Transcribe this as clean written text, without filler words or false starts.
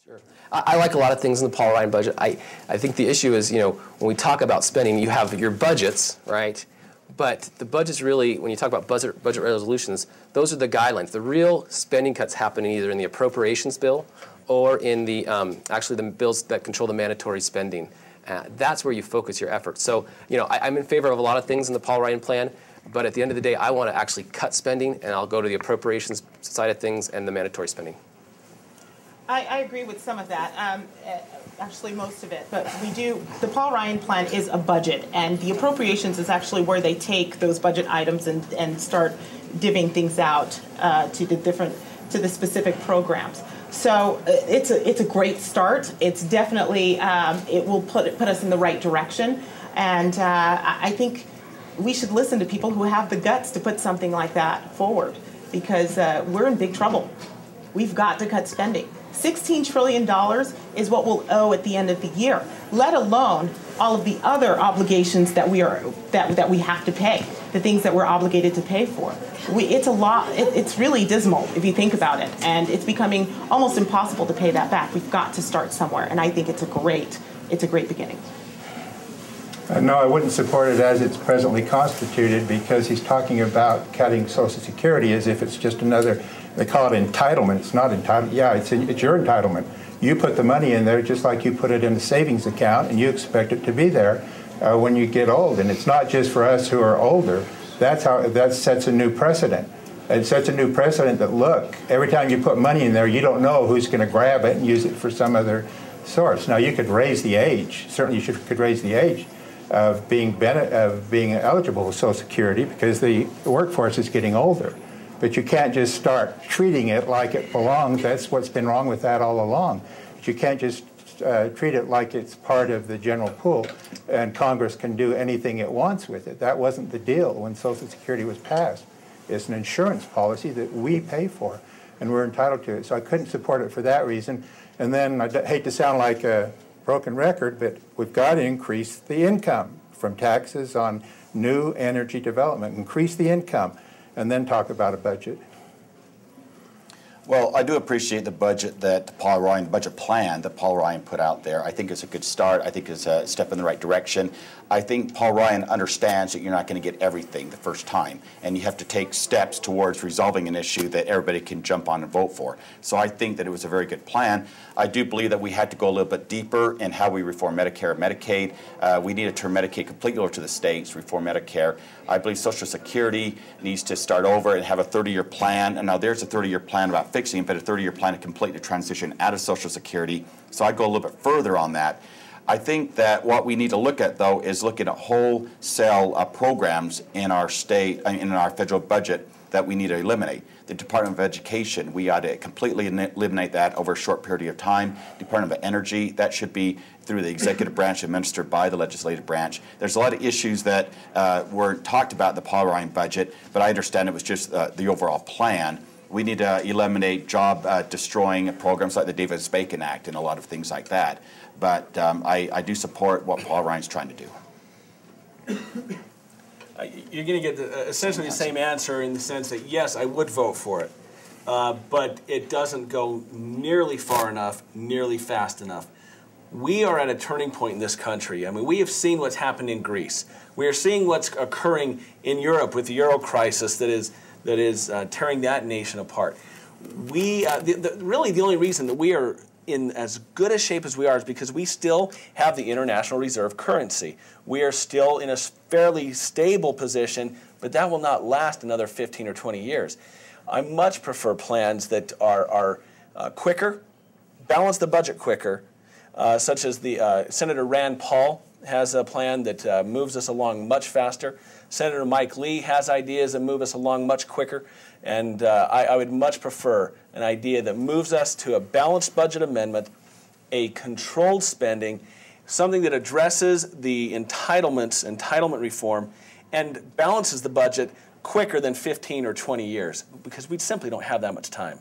Sure. I like a lot of things in the Paul Ryan budget. I think the issue is, when we talk about spending, you have your budgets, right? But the budgets really, when you talk about budget resolutions, those are the guidelines. The real spending cuts happen either in the appropriations bill or in the actually the bills that control the mandatory spending. That's where you focus your efforts. So, I'm in favor of a lot of things in the Paul Ryan plan, but at the end of the day, I want to actually cut spending, and I'll go to the appropriations side of things and the mandatory spending. I agree with some of that, actually most of it, but the Paul Ryan plan is a budget, and the appropriations is actually where they take those budget items and start divvying things out to the specific programs. So it's a great start. It's definitely, it will put us in the right direction, and I think we should listen to people who have the guts to put something like that forward, because we're in big trouble. We've got to cut spending. $16 trillion is what we'll owe at the end of the year, let alone all of the other obligations that we have to pay, the things that we're obligated to pay for. It's a lot. It's really dismal if you think about it, and it's becoming almost impossible to pay that back. We've got to start somewhere, and I think it's a great beginning. No, I wouldn't support it as it's presently constituted, because he's talking about cutting Social Security as if it's just another. They call it entitlement. It's not entitlement. Yeah, it's your entitlement. You put the money in there just like you put it in a savings account, and you expect it to be there when you get old. And it's not just for us who are older. That sets a new precedent. It sets a new precedent that, look, every time you put money in there, you don't know who's going to grab it and use it for some other source. Now, you could raise the age. Certainly, you could raise the age of being eligible for Social Security, because the workforce is getting older. But you can't just start treating it like it belongs. That's what's been wrong with that all along. But you can't just treat it like it's part of the general pool and Congress can do anything it wants with it. That wasn't the deal when Social Security was passed. It's an insurance policy that we pay for, and we're entitled to it. So I couldn't support it for that reason. And then I hate to sound like a broken record, but we've got to increase the income from taxes on new energy development. Increase the income, and then talk about a budget. Well, I do appreciate the budget that budget plan that Paul Ryan put out there. I think it's a good start. I think it's a step in the right direction. I think Paul Ryan understands that you're not going to get everything the first time, and you have to take steps towards resolving an issue that everybody can jump on and vote for. So I think that it was a very good plan. I do believe that we had to go a little bit deeper in how we reform Medicare and Medicaid. We need to turn Medicaid completely over to the states, reform Medicare. I believe Social Security needs to start over and have a 30-year plan. And now there's a 30-year plan about fixing it, but a 30-year plan to completely transition out of Social Security. So I go a little bit further on that. I think that what we need to look at, though, is looking at wholesale programs in our state, in our federal budget, that we need to eliminate. The Department of Education, we ought to completely eliminate that over a short period of time. Department of Energy, that should be through the executive branch, administered by the legislative branch. There's a lot of issues that were talked about in the Paul Ryan budget, but I understand it was just the overall plan. We need to eliminate job-destroying programs like the Davis-Bacon Act and a lot of things like that. But I do support what Paul Ryan's trying to do. You're going to get essentially the same answer, in the sense that, yes, I would vote for it. But it doesn't go nearly far enough, nearly fast enough. We are at a turning point in this country. I mean, we have seen what's happened in Greece. We are seeing what's occurring in Europe with the Euro crisis that is tearing that nation apart. Really, the only reason that we are in as good a shape as we are is because we still have the international reserve currency. We are still in a fairly stable position, but that will not last another 15 or 20 years. I much prefer plans that are quicker, balance the budget quicker, such as the Senator Rand Paul has a plan that moves us along much faster. Senator Mike Lee has ideas that move us along much quicker. And I would much prefer an idea that moves us to a balanced budget amendment, a controlled spending, something that addresses the entitlement reform, and balances the budget quicker than 15 or 20 years, because we simply don't have that much time.